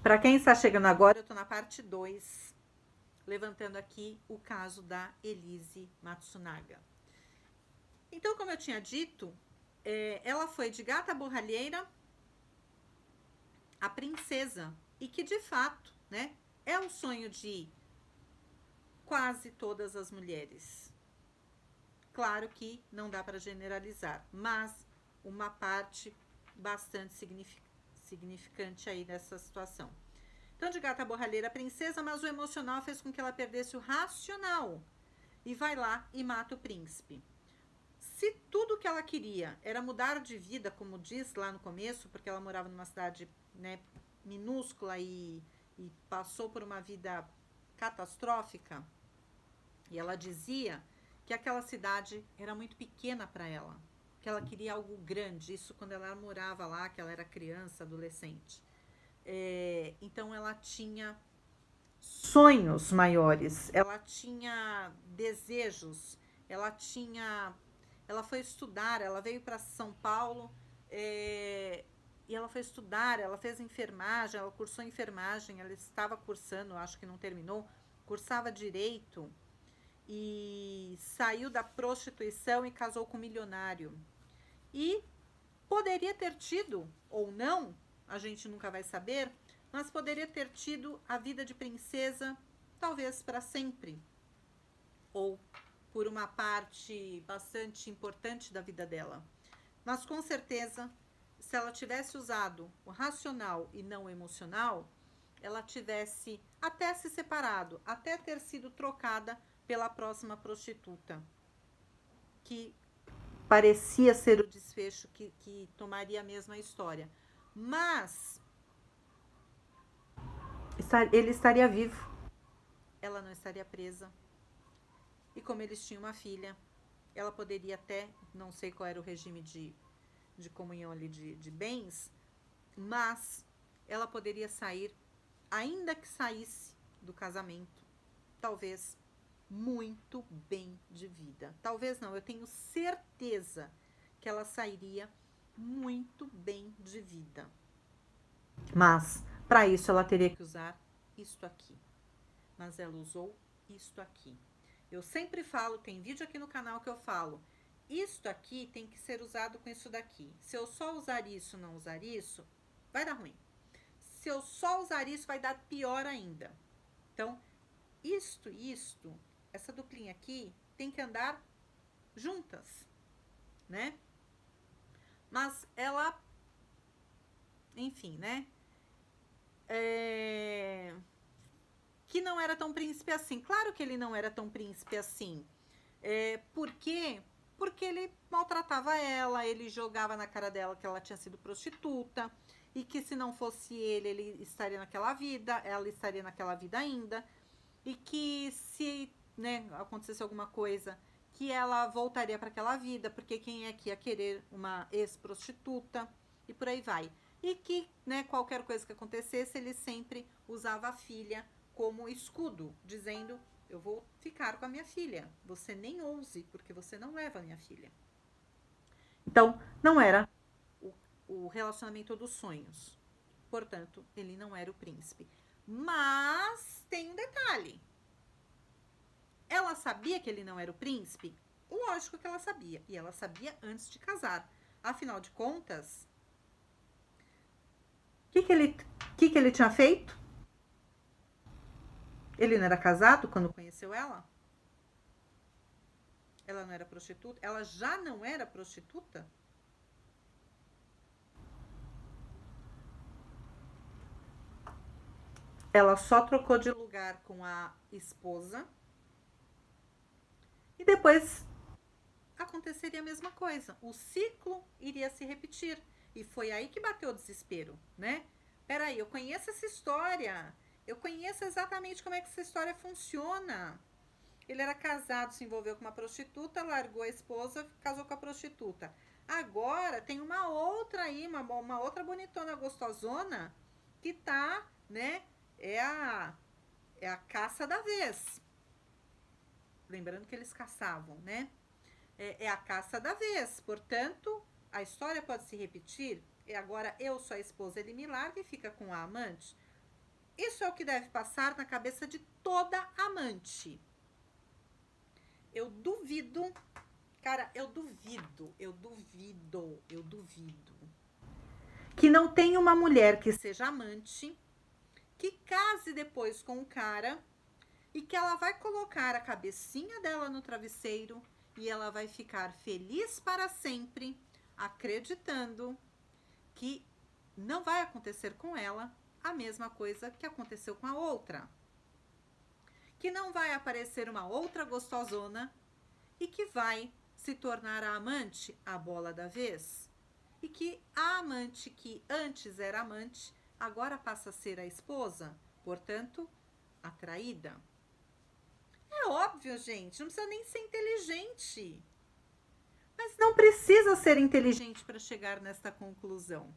Para quem está chegando agora, eu estou na parte 2, levantando aqui o caso da Elise Matsunaga. Então, como eu tinha dito, ela foi de gata borralheira a princesa, e que de fato, né, é o sonho de quase todas as mulheres. Claro que não dá para generalizar, mas uma parte bastante significante aí dessa situação. Então, de gata borralheira a princesa, mas o emocional fez com que ela perdesse o racional e vai lá e mata o príncipe. Se tudo que ela queria era mudar de vida, como diz lá no começo, porque ela morava numa cidade, né, minúscula e passou por uma vida catastrófica, e ela dizia que aquela cidade era muito pequena para ela, que ela queria algo grande, isso quando ela morava lá, que ela era criança, adolescente. Então ela tinha sonhos maiores, ela tinha desejos, ela foi estudar, ela veio para São Paulo e ela foi estudar, ela fez enfermagem, ela cursou enfermagem, ela estava cursando, acho que não terminou, cursava direito e saiu da prostituição e casou com um milionário. E poderia ter tido, ou não, a gente nunca vai saber, mas poderia ter tido a vida de princesa, talvez para sempre, ou por uma parte bastante importante da vida dela. Mas com certeza, se ela tivesse usado o racional e não o emocional, ela tivesse até se separado, até ter sido trocada pela próxima prostituta, que parecia ser o desfecho que tomaria a mesma história. Mas ele estaria vivo, ela não estaria presa. E como eles tinham uma filha, ela poderia até, não sei qual era o regime de comunhão ali de bens, mas ela poderia sair, ainda que saísse do casamento, talvez muito bem de vida. Talvez não, eu tenho certeza que ela sairia muito bem de vida. Mas, para isso, ela teria que usar isto aqui. Mas ela usou isto aqui. Eu sempre falo, tem vídeo aqui no canal que eu falo, isto aqui tem que ser usado com isso daqui. Se eu só usar isso, não usar isso, vai dar ruim. Se eu só usar isso, vai dar pior ainda. Então, isto, essa duplinha aqui, tem que andar juntas, né? Mas ela, enfim, né? Que não era tão príncipe assim. Claro que ele não era tão príncipe assim. Por quê? Porque ele maltratava ela, ele jogava na cara dela que ela tinha sido prostituta e que se não fosse ele estaria naquela vida, ela estaria naquela vida ainda, e que se, né, acontecesse alguma coisa, que ela voltaria para aquela vida, porque quem é que ia querer uma ex-prostituta, e por aí vai. E que, né, qualquer coisa que acontecesse, ele sempre usava a filha como escudo, dizendo: eu vou ficar com a minha filha, você nem ouse, porque você não leva a minha filha. Então, não era o relacionamento dos sonhos. Portanto, ele não era o príncipe. Mas tem um detalhe. Ela sabia que ele não era o príncipe? Lógico que ela sabia. E ela sabia antes de casar. Afinal de contas, o que ele tinha feito? Ele não era casado quando conheceu ela? Ela não era prostituta? Ela já não era prostituta? Ela só trocou de lugar com a esposa e depois aconteceria a mesma coisa. O ciclo iria se repetir. E foi aí que bateu o desespero, né? Peraí, eu conheço essa história. Eu conheço exatamente como é que essa história funciona. Ele era casado, se envolveu com uma prostituta, largou a esposa, casou com a prostituta. Agora tem uma outra aí, uma outra bonitona gostosona que tá, né? É a caça da vez. Lembrando que eles caçavam, né? É a caça da vez. Portanto, a história pode se repetir. E agora eu sou a esposa, ele me larga e fica com a amante. isso é o que deve passar na cabeça de toda amante. Eu duvido, cara, eu duvido que não tenha uma mulher que seja amante, que case depois com um cara e que ela vai colocar a cabecinha dela no travesseiro e ela vai ficar feliz para sempre, acreditando que não vai acontecer com ela a mesma coisa que aconteceu com a outra. Que não vai aparecer uma outra gostosona e que vai se tornar a amante a bola da vez. E que a amante que antes era amante, agora passa a ser a esposa, portanto, a traída. É óbvio, gente, não precisa nem ser inteligente. Mas não precisa ser inteligente para chegar nesta conclusão.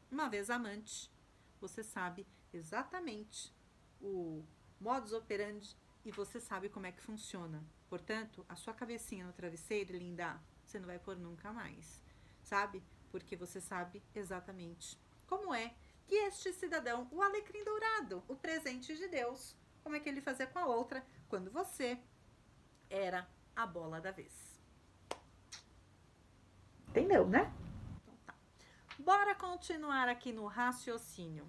Uma vez amante, você sabe exatamente o modus operandi e você sabe como é que funciona. Portanto, a sua cabecinha no travesseiro, linda, você não vai pôr nunca mais, sabe? Porque você sabe exatamente como é que este cidadão, o alecrim dourado, o presente de Deus, como é que ele fazia com a outra quando você era a bola da vez. Entendeu, né? Então tá. Bora continuar aqui no raciocínio.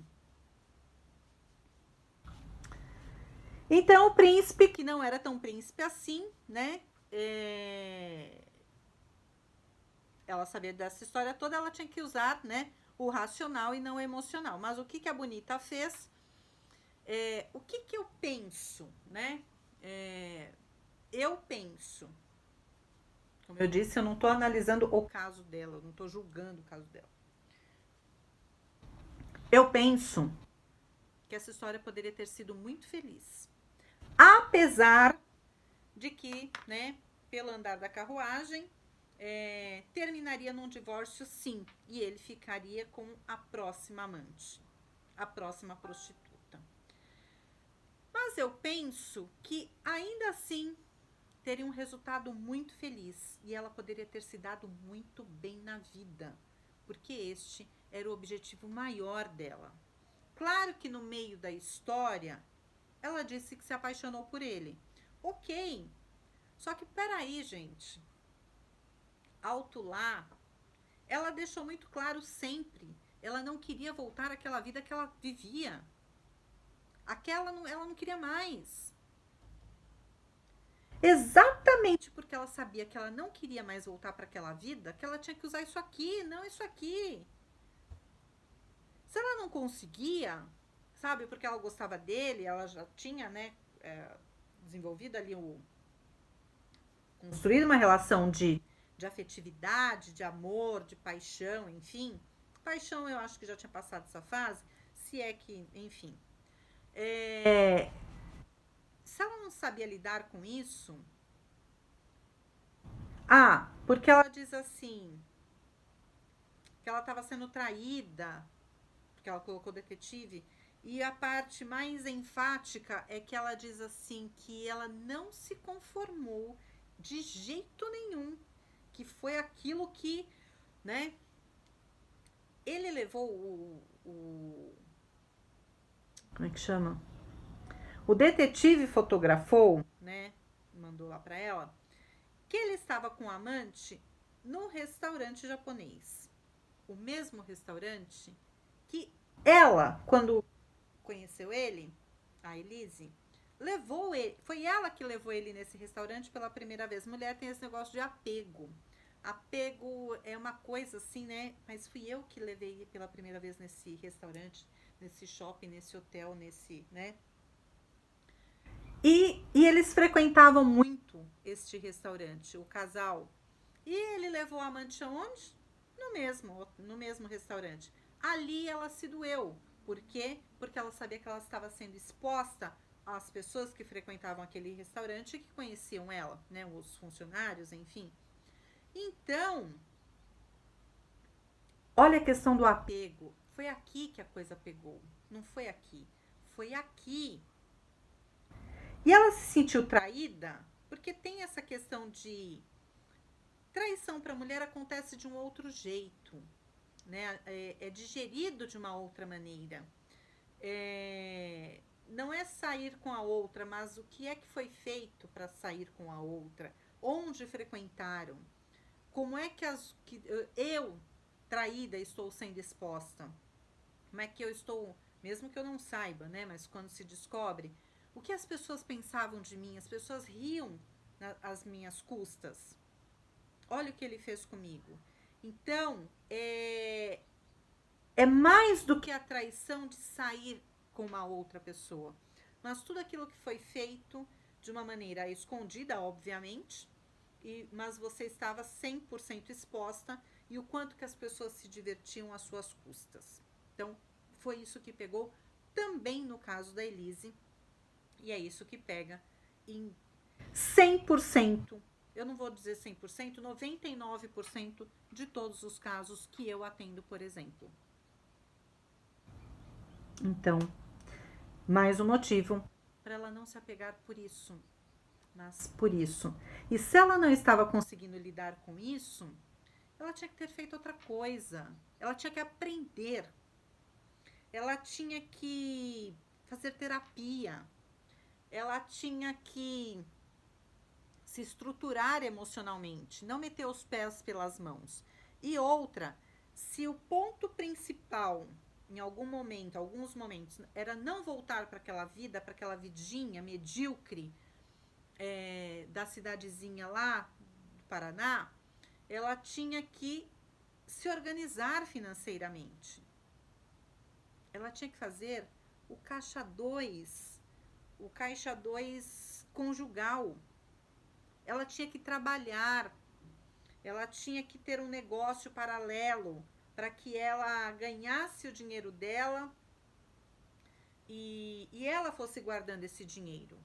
Então, o príncipe, que não era tão príncipe assim, né? Ela sabia dessa história toda, ela tinha que usar, né, o racional e não o emocional. Mas o que a Bonita fez? O que eu penso, né? Eu penso. Como eu disse, eu não estou analisando o caso dela, eu não estou julgando o caso dela. Eu penso que essa história poderia ter sido muito feliz. Apesar de que, né, pelo andar da carruagem, terminaria num divórcio, sim, e ele ficaria com a próxima amante, a próxima prostituta. Mas eu penso que ainda assim teria um resultado muito feliz e ela poderia ter se dado muito bem na vida, porque este era o objetivo maior dela. Claro que no meio da história, ela disse que se apaixonou por ele. Ok, só que peraí, gente. Alto lá, ela deixou muito claro sempre, ela não queria voltar àquela vida que ela vivia. Ela não queria mais. Exatamente porque ela sabia que ela não queria mais voltar para aquela vida, que ela tinha que usar isso aqui, não isso aqui. Se ela não conseguia, sabe, porque ela gostava dele, ela já tinha, né, desenvolvido ali construído uma relação de afetividade, de amor, de paixão, enfim. Paixão eu acho que já tinha passado essa fase, se é que, enfim. Se ela não sabia lidar com isso... porque ela diz assim, que ela estava sendo traída, porque ela colocou detetive, e a parte mais enfática é que ela diz assim, que ela não se conformou de jeito nenhum, que foi aquilo que, né, ele levou como é que chama? O detetive fotografou, né, mandou lá pra ela, que ele estava com um amante no restaurante japonês. O mesmo restaurante que ela, quando conheceu ele, a Elise, levou ele, foi ela que levou ele nesse restaurante pela primeira vez. Mulher tem esse negócio de apego. Apego é uma coisa assim, né? Mas fui eu que levei ele pela primeira vez nesse restaurante, nesse shopping, nesse hotel, nesse, né? E eles frequentavam muito este restaurante, o casal. E ele levou a amante aonde? No mesmo restaurante. Ali ela se doeu. Por quê? Porque ela sabia que ela estava sendo exposta às pessoas que frequentavam aquele restaurante e que conheciam ela, né? Os funcionários, enfim. Então, olha a questão do apego. Foi aqui que a coisa pegou. Não foi aqui. Foi aqui. E ela se sentiu traída porque tem essa questão de... Traição para a mulher acontece de um outro jeito, né? É digerido de uma outra maneira. não é sair com a outra, mas o que é que foi feito para sair com a outra, onde frequentaram, como é que eu, traída, estou sendo exposta, como é que eu estou, mesmo que eu não saiba, né, mas quando se descobre, o que as pessoas pensavam de mim, as pessoas riam às minhas custas, olha o que ele fez comigo. Então, é mais do que a traição de sair com uma outra pessoa, mas tudo aquilo que foi feito de uma maneira escondida, obviamente, mas você estava 100% exposta, e o quanto que as pessoas se divertiam às suas custas. Então, foi isso que pegou também no caso da Elise, e é isso que pega em 100%, eu não vou dizer 100%, 99% de todos os casos que eu atendo, por exemplo. Então, mais um motivo para ela não se apegar por isso, mas por isso. E se ela não estava conseguindo lidar com isso, ela tinha que ter feito outra coisa. Ela tinha que aprender. Ela tinha que fazer terapia. Ela tinha que se estruturar emocionalmente, não meter os pés pelas mãos. E outra, se o ponto principal em algum momento, alguns momentos, era não voltar para aquela vida, para aquela vidinha medíocre da cidadezinha lá do Paraná, ela tinha que se organizar financeiramente. Ela tinha que fazer o caixa 2, o caixa 2 conjugal. Ela tinha que trabalhar, ela tinha que ter um negócio paralelo para que ela ganhasse o dinheiro dela e ela fosse guardando esse dinheiro.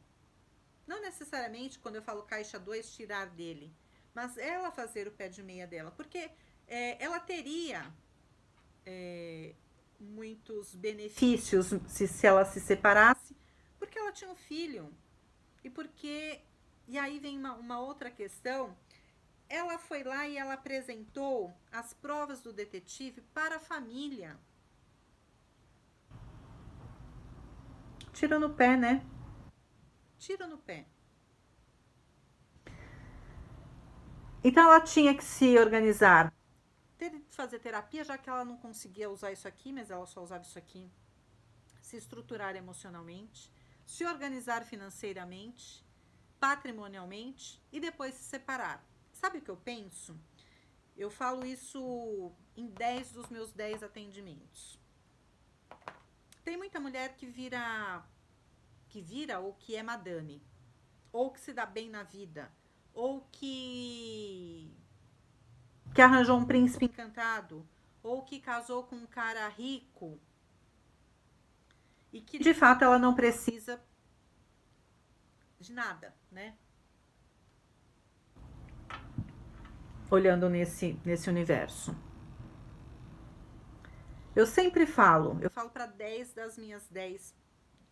Não necessariamente, quando eu falo caixa 2, tirar dele, mas ela fazer o pé de meia dela, porque ela teria muitos benefícios se ela se separasse, porque ela tinha um filho, e aí vem uma outra questão. Ela foi lá e ela apresentou as provas do detetive para a família. Tira no pé, né? Tira no pé. Então ela tinha que se organizar, fazer terapia, já que ela não conseguia usar isso aqui, mas ela só usava isso aqui. Se estruturar emocionalmente, se organizar financeiramente, patrimonialmente e depois se separar. Sabe o que eu penso? Eu falo isso em 10 dos meus 10 atendimentos. Tem muita mulher que vira ou que é madame, ou que se dá bem na vida, ou que arranjou um príncipe encantado, ou que casou com um cara rico, e que de fato ela não precisa de nada, né? Olhando nesse universo. Eu sempre falo para 10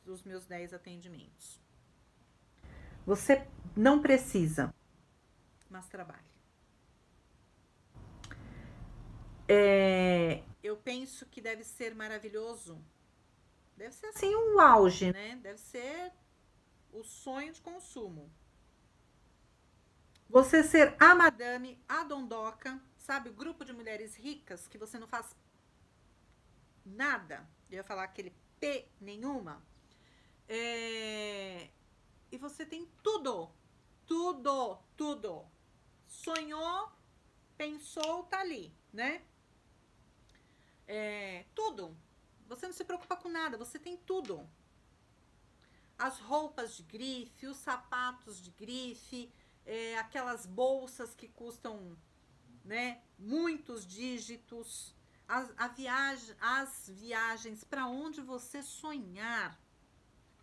dos meus 10 atendimentos. Você não precisa, mas trabalhe. Eu penso que deve ser maravilhoso. Deve ser assim um auge, né? Deve ser o sonho de consumo. Você ser a madame, a dondoca, sabe? O grupo de mulheres ricas que você não faz nada. Eu ia falar aquele P nenhuma. E você tem tudo. Tudo, tudo. Sonhou, pensou, tá ali, né? Tudo. Você não se preocupa com nada, você tem tudo. As roupas de grife, os sapatos de grife, aquelas bolsas que custam, né, muitos dígitos, as viagens para onde você sonhar.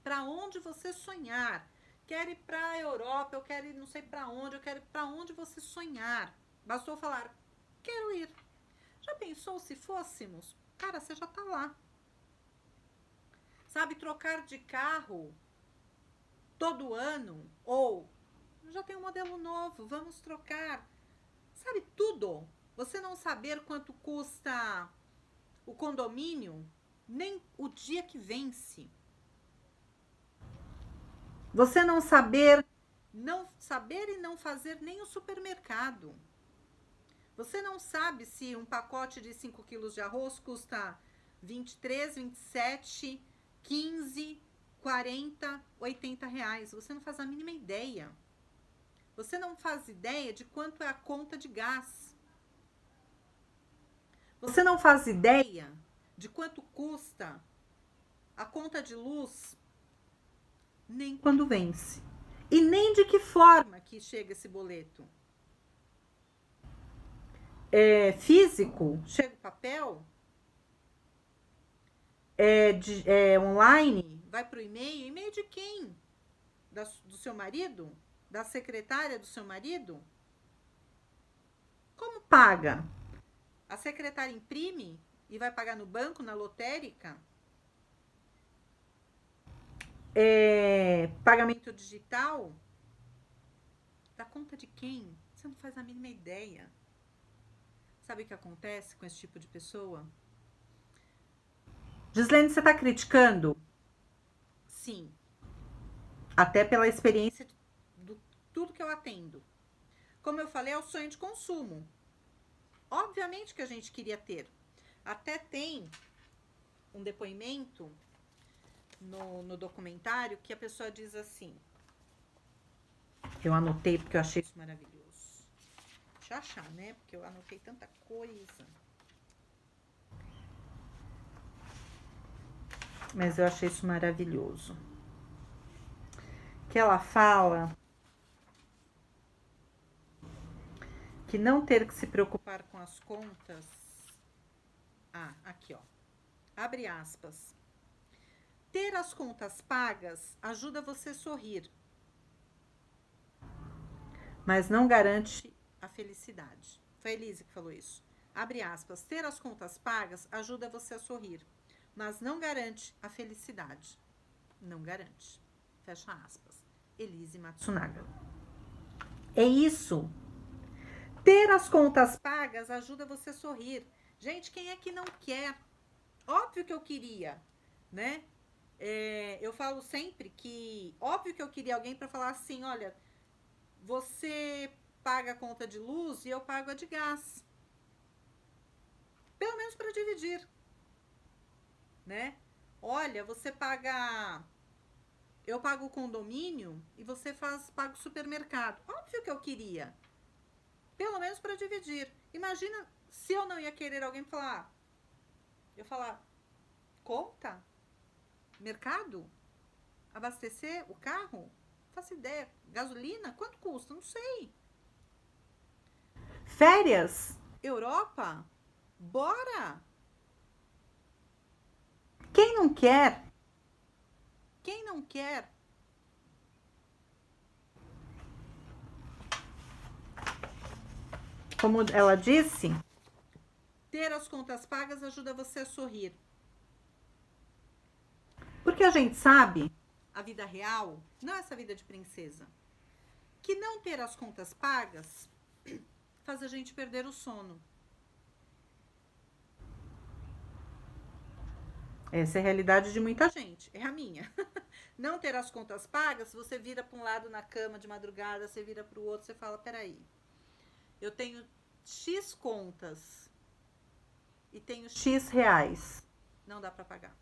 Para onde você sonhar. Quero ir para a Europa, eu quero ir não sei para onde, eu quero ir para onde você sonhar. Bastou falar, quero ir. Já pensou se fôssemos? Cara, você já tá lá. Sabe, trocar de carro todo ano, ou já tem um modelo novo, vamos trocar. Sabe, tudo. Você não saber quanto custa o condomínio, nem o dia que vence. Você não saber e não fazer nem o supermercado. Você não sabe se um pacote de 5 quilos de arroz custa 23, 27, 15, 40, 80 reais. Você não faz a mínima ideia. Você não faz ideia de quanto é a conta de gás. Você não faz ideia de quanto custa a conta de luz, nem quando vence. E nem de que forma que chega esse boleto. Físico, chega o papel, online, vai para o e-mail. E-mail de quem? Do seu marido? Da secretária do seu marido? Como paga? A secretária imprime e vai pagar no banco, na lotérica? Pagamento digital? Da conta de quem? Você não faz a mínima ideia. Sabe o que acontece com esse tipo de pessoa? Gislene, você está criticando? Sim. Até pela experiência de tudo que eu atendo. Como eu falei, é o sonho de consumo. Obviamente que a gente queria ter. Até tem um depoimento no documentário que a pessoa diz assim. Eu anotei porque eu achei isso maravilhoso. Deixa eu achar, né? Porque eu anotei tanta coisa. Mas eu achei isso maravilhoso. Que ela fala que não ter que se preocupar com as contas. Aqui, ó. Abre aspas. Ter as contas pagas ajuda você a sorrir, mas não garante a felicidade. Foi a Elise que falou isso. Abre aspas. Ter as contas pagas ajuda você a sorrir, mas não garante a felicidade. Não garante. Fecha aspas. Elise Matsunaga. É isso. Ter as contas pagas ajuda você a sorrir. Gente, quem é que não quer? Óbvio que eu queria, né? Eu falo sempre que, óbvio que eu queria alguém para falar assim, olha, você paga a conta de luz e eu pago a de gás. Pelo menos para dividir, né? Olha, você paga, eu pago o condomínio e você paga o supermercado. Óbvio que eu queria, pelo menos para dividir. Imagina se eu não ia querer alguém falar, eu falar, conta? Mercado? Abastecer o carro? Não faço ideia. Gasolina? Quanto custa? Não sei. Férias? Europa? Bora! Quem não quer? Quem não quer? Como ela disse, ter as contas pagas ajuda você a sorrir. Porque a gente sabe, a vida real, não essa vida de princesa, que não ter as contas pagas faz a gente perder o sono. Essa é a realidade de muita gente, é a minha. Não ter as contas pagas, você vira para um lado na cama de madrugada, você vira para o outro, você fala, peraí, eu tenho X contas e tenho X reais, não dá para pagar.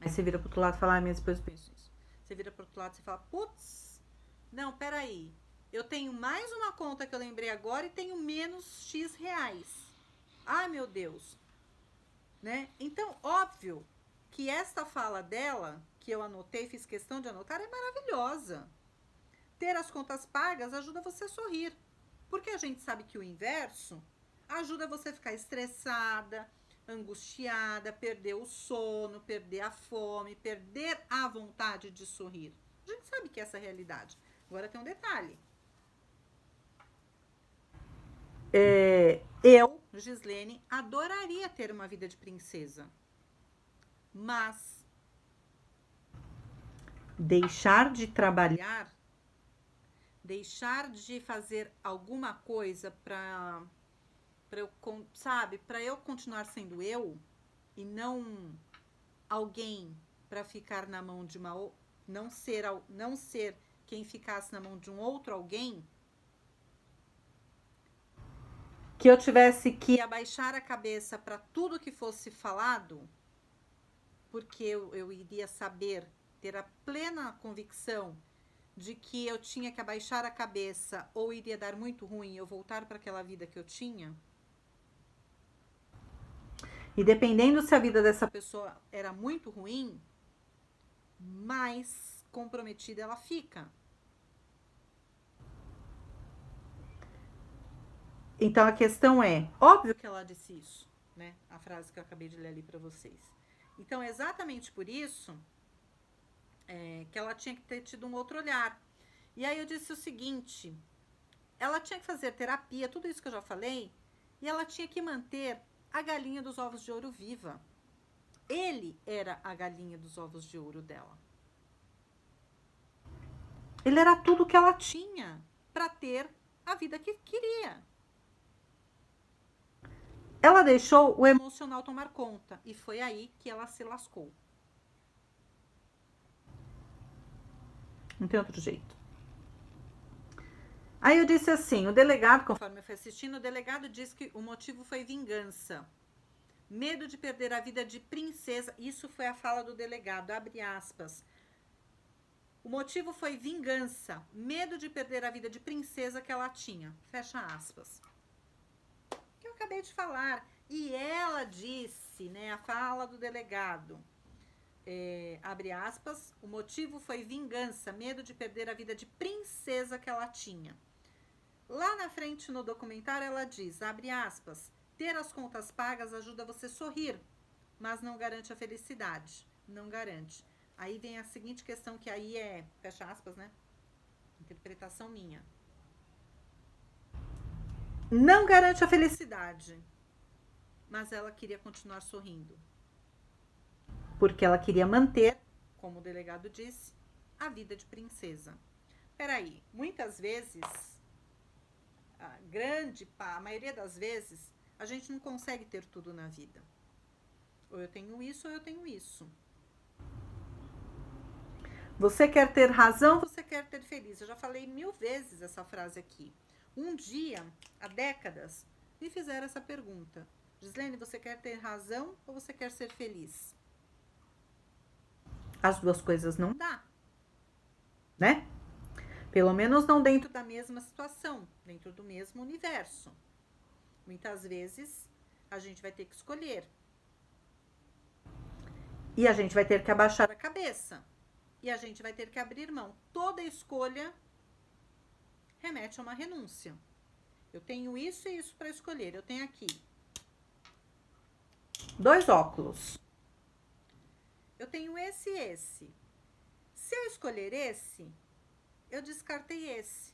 Aí você vira pro outro lado e fala, minhas depois eu penso isso. Você vira pro outro lado e fala, putz, não, peraí. Eu tenho mais uma conta que eu lembrei agora e tenho menos X reais. Ai, meu Deus. Né? Então, óbvio que esta fala dela, que eu anotei, fiz questão de anotar, é maravilhosa. Ter as contas pagas ajuda você a sorrir. Porque a gente sabe que o inverso ajuda você a ficar estressada, angustiada, perder o sono, perder a fome, perder a vontade de sorrir. A gente sabe que essa é a realidade. Agora tem um detalhe. Eu, Gislene, adoraria ter uma vida de princesa. Mas deixar de trabalhar, deixar de fazer alguma coisa para eu, sabe, para eu continuar sendo eu e não alguém para ficar na mão de uma não ser quem ficasse na mão de um outro alguém, que eu tivesse que abaixar a cabeça para tudo que fosse falado, porque eu iria saber, ter a plena convicção de que eu tinha que abaixar a cabeça ou iria dar muito ruim eu voltar para aquela vida que eu tinha. E dependendo se a vida dessa pessoa era muito ruim, mais comprometida ela fica. Então a questão é, óbvio que ela disse isso, né? A frase que eu acabei de ler ali para vocês. Então, exatamente por isso que ela tinha que ter tido um outro olhar. E aí eu disse o seguinte: ela tinha que fazer terapia, tudo isso que eu já falei, e ela tinha que manter a galinha dos ovos de ouro viva. Ele era a galinha dos ovos de ouro dela. Ele era tudo que ela tinha para ter a vida que queria. Ela deixou o emocional tomar conta e foi aí que ela se lascou. Não tem outro jeito. Aí eu disse assim, o delegado, conforme eu fui assistindo, o delegado disse que o motivo foi vingança. Medo de perder a vida de princesa. Isso foi a fala do delegado, abre aspas. O motivo foi vingança. Medo de perder a vida de princesa que ela tinha. Fecha aspas. Que eu acabei de falar. E ela disse, né, a fala do delegado, abre aspas, o motivo foi vingança, medo de perder a vida de princesa que ela tinha. Lá na frente no documentário ela diz, abre aspas, ter as contas pagas ajuda você a sorrir, mas não garante a felicidade. Não garante. Aí vem a seguinte questão, que aí é, fecha aspas, né? Interpretação minha. Não garante a felicidade, mas ela queria continuar sorrindo. Porque ela queria manter, como o delegado disse, a vida de princesa. Peraí, muitas vezes, a maioria das vezes, a gente não consegue ter tudo na vida. Ou eu tenho isso, ou eu tenho isso. Você quer ter razão, você quer ter feliz. Eu já falei 1000 vezes essa frase aqui. Um dia, há décadas, me fizeram essa pergunta. Gislene, você quer ter razão ou você quer ser feliz? As duas coisas não dá, né? Pelo menos não dentro da mesma situação, dentro do mesmo universo. Muitas vezes a gente vai ter que escolher. E a gente vai ter que abaixar a cabeça. E a gente vai ter que abrir mão. Toda escolha remete a uma renúncia. Eu tenho isso e isso para escolher. Eu tenho aqui 2 óculos. Eu tenho esse e esse. Se eu escolher esse, eu descartei esse.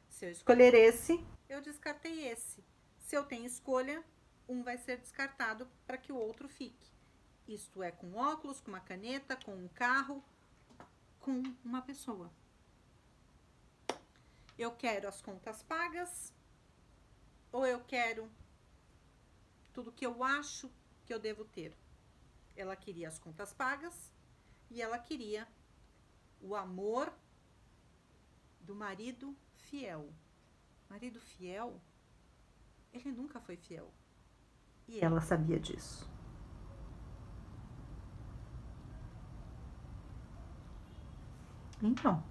Se eu escolher esse, eu descartei esse. Se eu tenho escolha, um vai ser descartado para que o outro fique. Isto é, com óculos, com uma caneta, com um carro, com uma pessoa. Eu quero as contas pagas ou eu quero tudo que eu acho que eu devo ter? Ela queria as contas pagas e ela queria o amor do marido fiel. Marido fiel, ele nunca foi fiel. E ela sabia disso. Então,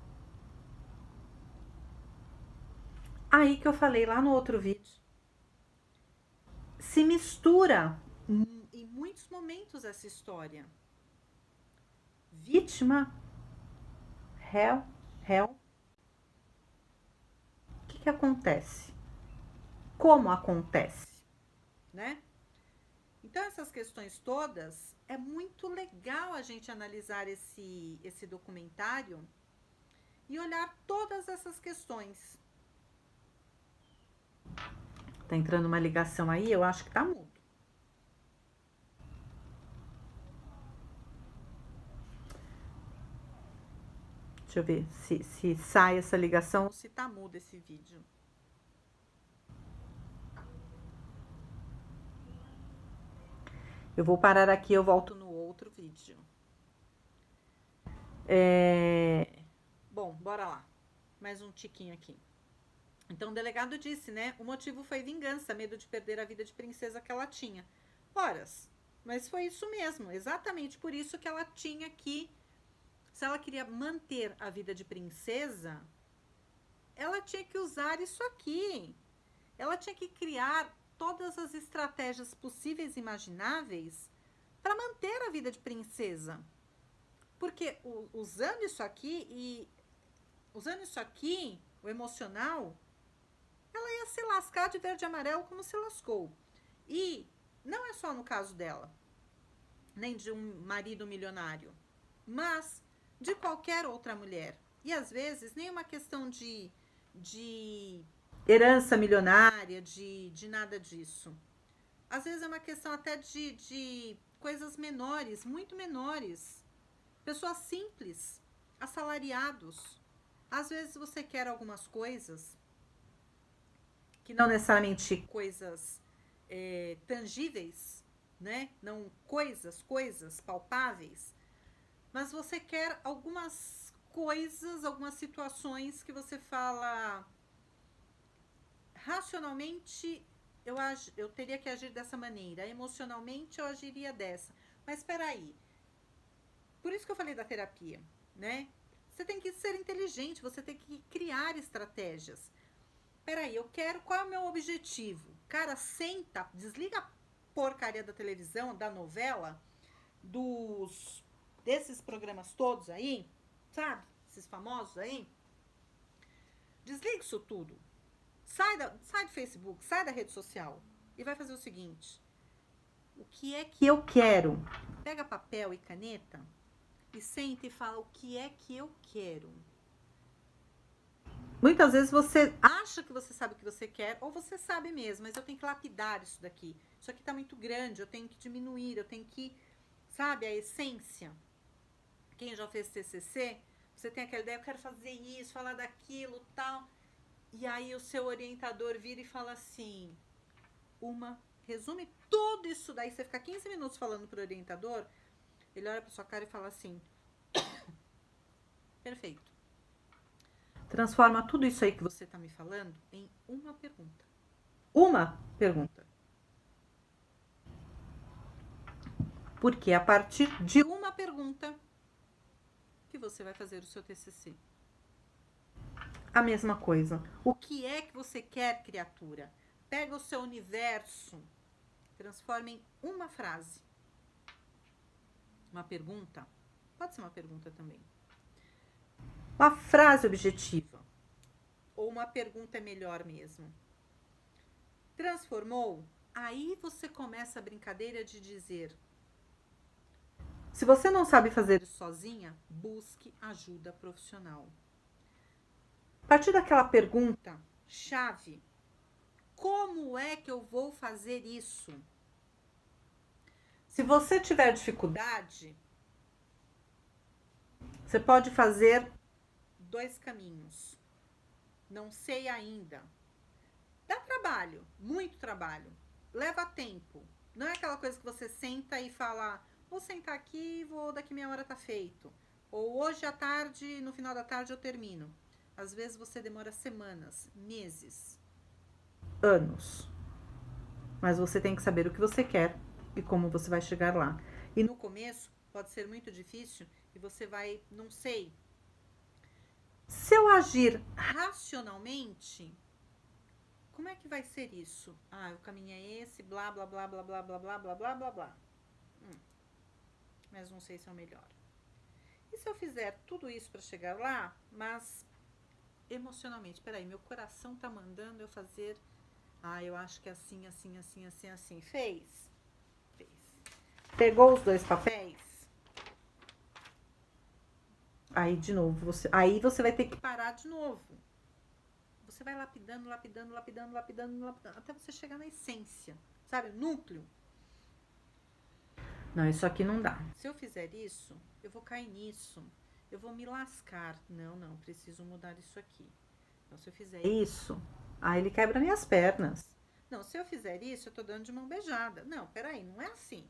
aí que eu falei lá no outro vídeo, se mistura em muitos momentos essa história. Vítima, réu. O que acontece? Como acontece, né? Então, essas questões todas, é muito legal a gente analisar esse documentário e olhar todas essas questões. Tá entrando uma ligação aí, eu acho que tá mudo. Deixa eu ver se sai essa ligação ou se tá mudo esse vídeo. Eu vou parar aqui, eu volto no outro vídeo. Bom, bora lá. Mais um tiquinho aqui. Então, o delegado disse, né? O motivo foi vingança, medo de perder a vida de princesa que ela tinha. Horas, mas foi isso mesmo, exatamente por isso que ela tinha que, se ela queria manter a vida de princesa, ela tinha que usar isso aqui. Ela tinha que criar todas as estratégias possíveis e imagináveis para manter a vida de princesa. Porque usando isso aqui, o emocional, ela ia se lascar de verde e amarelo como se lascou. E não é só no caso dela, nem de um marido milionário, mas de qualquer outra mulher. E às vezes nem uma questão de herança milionária, de nada disso. Às vezes é uma questão até de coisas menores, muito menores. Pessoas simples, assalariados. Às vezes você quer algumas coisas que não necessariamente coisas tangíveis, né? Não coisas palpáveis, mas você quer algumas coisas, algumas situações que você fala racionalmente eu teria que agir dessa maneira, emocionalmente eu agiria dessa. Mas espera aí. Por isso que eu falei da terapia, né? Você tem que ser inteligente, você tem que criar estratégias. Peraí, eu quero, qual é o meu objetivo? Cara, senta, desliga a porcaria da televisão, da novela, desses programas todos aí, sabe? Esses famosos aí. Desliga isso tudo. Sai do Facebook, sai da rede social e vai fazer o seguinte. O que é que eu quero? Pega papel e caneta e senta e fala o que é que eu quero. Muitas vezes você acha que você sabe o que você quer, ou você sabe mesmo, mas eu tenho que lapidar isso daqui. Isso aqui tá muito grande, eu tenho que diminuir, eu tenho que, sabe, a essência. Quem já fez TCC, você tem aquela ideia, eu quero fazer isso, falar daquilo, tal. E aí o seu orientador vira e fala assim, resume tudo isso daí, você fica 15 minutos falando pro orientador, ele olha pra sua cara e fala assim, perfeito. Transforma tudo isso aí que você tá me falando em uma pergunta. Uma pergunta. Porque a partir de uma pergunta que você vai fazer o seu TCC. A mesma coisa. O que é que você quer, criatura? Pega o seu universo, transforma em uma frase. Uma pergunta. Pode ser uma pergunta também. Uma frase objetiva. Ou uma pergunta é melhor mesmo. Transformou? Aí você começa a brincadeira de dizer: se você não sabe fazer isso sozinha, busque ajuda profissional. A partir daquela pergunta chave, como é que eu vou fazer isso? Se você tiver dificuldade, você pode fazer 2 caminhos. Não sei ainda. Dá trabalho, muito trabalho. Leva tempo. Não é aquela coisa que você senta e fala, vou sentar aqui, daqui meia hora tá feito. Ou hoje à tarde, no final da tarde eu termino. Às vezes você demora semanas, meses, anos. Mas você tem que saber o que você quer e como você vai chegar lá. E no começo pode ser muito difícil e você vai, não sei. Se eu agir racionalmente, como é que vai ser isso? O caminho é esse, blá, blá, blá, blá, blá, blá, blá, blá, blá, blá, blá. Mas não sei se é o melhor. E se eu fizer tudo isso para chegar lá, mas emocionalmente, peraí, meu coração tá mandando eu fazer, eu acho que é assim, assim, assim, assim, assim. Fez. Pegou os 2 papéis. Aí, de novo, aí você vai ter que parar de novo. Você vai lapidando, até você chegar na essência, sabe? O núcleo. Não, isso aqui não dá. Se eu fizer isso, eu vou cair nisso. Eu vou me lascar. Não, preciso mudar isso aqui. Então, se eu fizer isso, ele quebra minhas pernas. Não, se eu fizer isso, eu tô dando de mão beijada. Não, peraí, não é assim.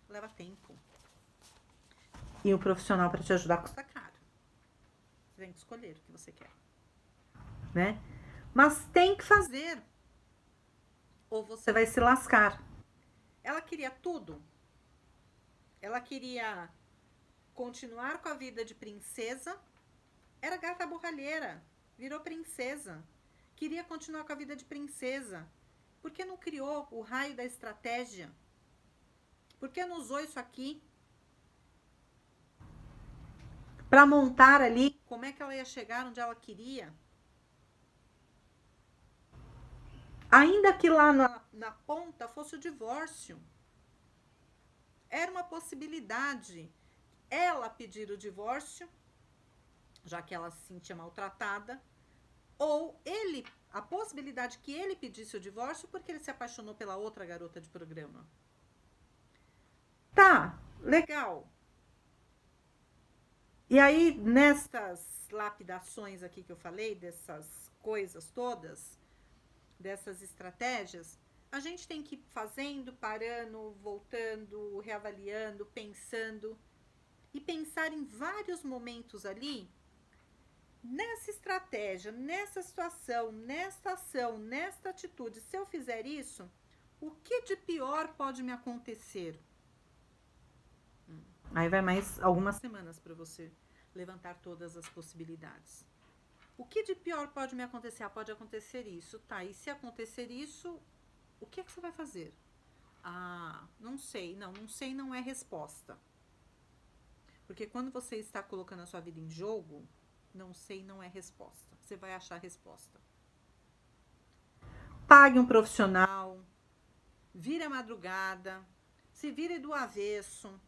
Leva tempo. E o profissional para te ajudar custa caro. Você tem que escolher o que você quer, né? Mas tem que fazer, ou você vai se lascar. Ela queria tudo. Ela queria continuar com a vida de princesa. Era gata borralheira, virou princesa. Queria continuar com a vida de princesa. Por que não criou o raio da estratégia? Por que não usou isso aqui para montar ali como é que ela ia chegar onde ela queria? Ainda que lá na ponta fosse o divórcio. Era uma possibilidade ela pedir o divórcio, já que ela se sentia maltratada, ou ele, a possibilidade que ele pedisse o divórcio porque ele se apaixonou pela outra garota de programa. Tá, legal. E aí, nestas lapidações aqui que eu falei, dessas coisas todas, dessas estratégias, a gente tem que ir fazendo, parando, voltando, reavaliando, pensando. E pensar em vários momentos ali, nessa estratégia, nessa situação, nesta ação, nesta atitude. Se eu fizer isso, o que de pior pode me acontecer? Aí vai mais algumas semanas para você levantar todas as possibilidades. O que de pior pode me acontecer? Ah, pode acontecer isso, tá? E se acontecer isso, o que é que você vai fazer? Ah, não sei. Não sei não é resposta. Porque quando você está colocando a sua vida em jogo, não sei não é resposta. Você vai achar resposta. Pague um profissional, vire a madrugada, se vire do avesso,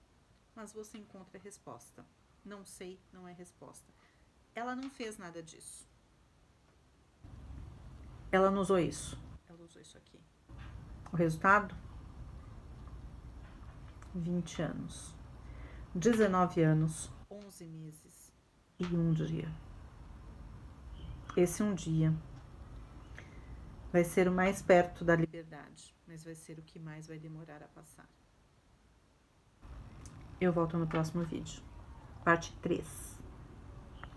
mas você encontra a resposta. Não sei não é resposta. Ela não fez nada disso. Ela não usou isso. Ela usou isso aqui. O resultado? 20 anos. 19 anos, 11 meses e um dia. Esse um dia vai ser o mais perto da liberdade, mas vai ser o que mais vai demorar a passar. Eu volto no próximo vídeo. Parte 3.